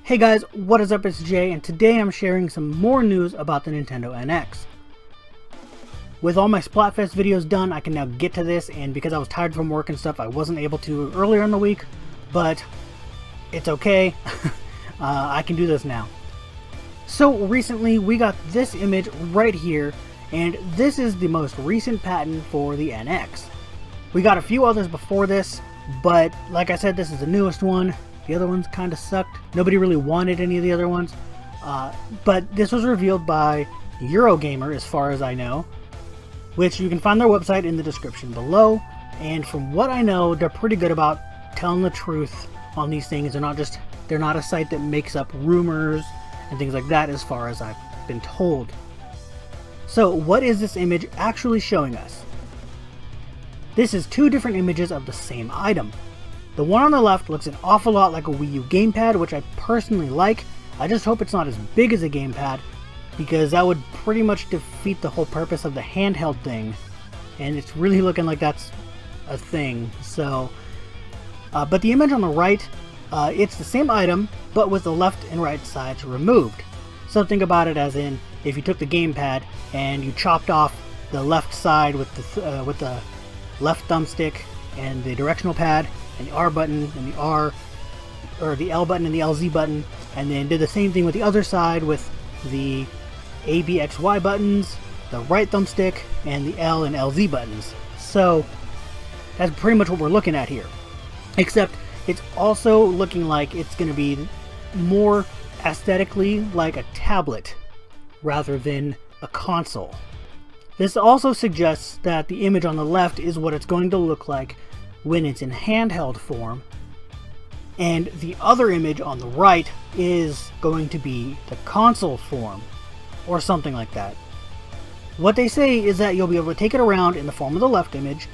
Hey guys, what is up? It's Jay, and today I'm sharing some more news about the Nintendo NX. With all my Splatfest videos done, I can now get to this, and because I was tired from work and stuff, I wasn't able to earlier in the week, but it's okay. I can do this now. So recently, we got this image right here, and this is the most recent patent for the NX. We got a few others before this, but like I said, this is the newest one. The other ones kind of sucked. Nobody really wanted any of the other ones. But this was revealed by Eurogamer, as far as I know, which you can find their website in the description below. And from what I know, they're pretty good about telling the truth on these things. They're not a site that makes up rumors and things like that, as far as I've been told. So what is this image actually showing us? This is two different images of the same item. The one on the left looks an awful lot like a Wii U gamepad, which I personally like. I just hope it's not as big as a gamepad, because that would pretty much defeat the whole purpose of the handheld thing. And it's really looking like that's a thing. So, but the image on the right, it's the same item, but with the left and right sides removed. So think about it as in, if you took the gamepad and you chopped off the left side with the left thumbstick and the directional pad, and the R button and the R, or the L button and the LZ button, and then did the same thing with the other side with the A, B, X, Y buttons, the right thumbstick, and the L and LZ buttons. So that's pretty much what we're looking at here. Except it's also looking like it's going to be more aesthetically like a tablet rather than a console. This also suggests that the image on the left is what it's going to look like when it's in handheld form, and the other image on the right is going to be the console form, or something like that. What they say is that you'll be able to take it around in the form of the left image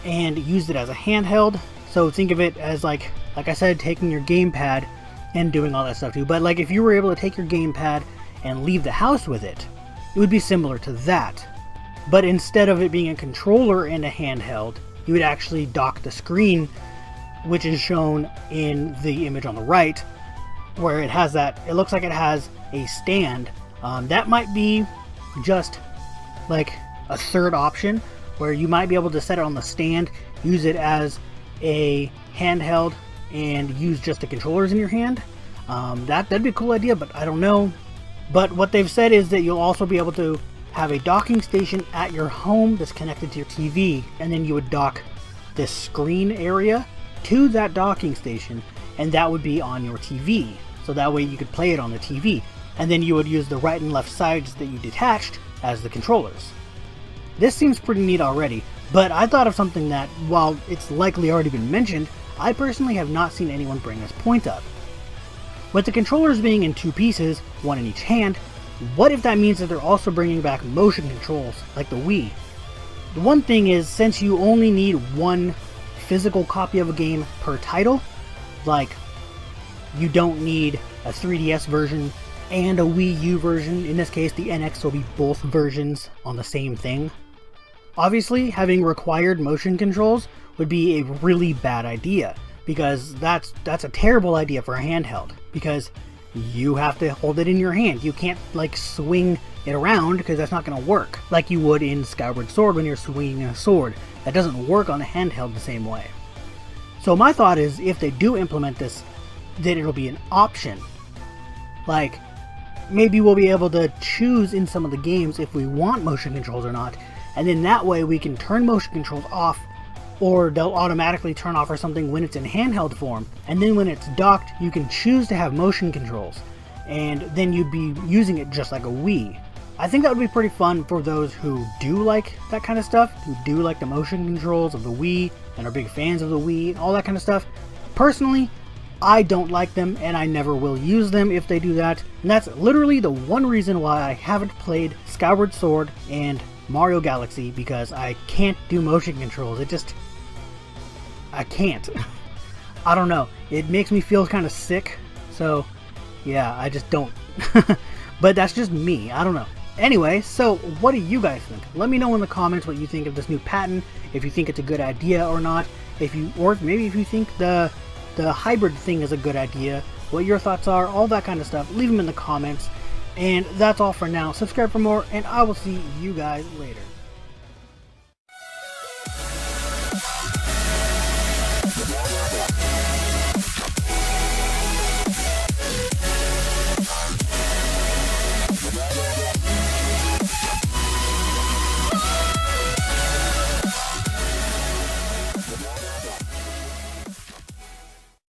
and use it as a handheld. So think of it as like I said, taking your gamepad and doing all that stuff too. But like if you were able to take your gamepad and leave the house with it, it would be similar to that. But instead of it being a controller and a handheld, you would actually dock the screen, which is shown in the image on the right, where it has that, it looks like it has a stand. That might be just like a third option, where you might be able to set it on the stand, use it as a handheld, and use just the controllers in your hand. That'd be a cool idea, but I don't know. But what they've said is that you'll also be able to have a docking station at your home that's connected to your TV, and then you would dock this screen area to that docking station, and that would be on your TV. So that way you could play it on the TV, and then you would use the right and left sides that you detached as the controllers. This seems pretty neat already, but I thought of something that, while it's likely already been mentioned, I personally have not seen anyone bring this point up. With the controllers being in two pieces, one in each hand, what if that means that they're also bringing back motion controls like the Wii? The one thing is, since you only need one physical copy of a game per title, like you don't need a 3DS version and a Wii U version, in this case the NX will be both versions on the same thing. Obviously, having required motion controls would be a really bad idea, because that's a terrible idea for a handheld, because you have to hold it in your hand. You can't like swing it around, because that's not going to work like you would in Skyward Sword when you're swinging a sword. That doesn't work on a handheld the same way. So my thought is, if they do implement this, that it'll be an option. Like, maybe we'll be able to choose in some of the games if we want motion controls or not, and then that way we can turn motion controls off, or they'll automatically turn off or something when it's in handheld form, and then when it's docked you can choose to have motion controls, and then you'd be using it just like a Wii. I think that would be pretty fun for those who do like that kind of stuff, who do like the motion controls of the Wii and are big fans of the Wii, all that kind of stuff. Personally, I don't like them, and I never will use them if they do that, and that's literally the one reason why I haven't played Skyward Sword and Mario Galaxy, because I can't do motion controls. I can't. I don't know. It makes me feel kind of sick. So, yeah, I just don't. But that's just me. I don't know. Anyway, so what do you guys think? Let me know in the comments what you think of this new patent. If you think it's a good idea or not. Or maybe if you think the hybrid thing is a good idea. what your thoughts are, all that kind of stuff. Leave them in the comments. And that's all for now. Subscribe for more, and I will see you guys later.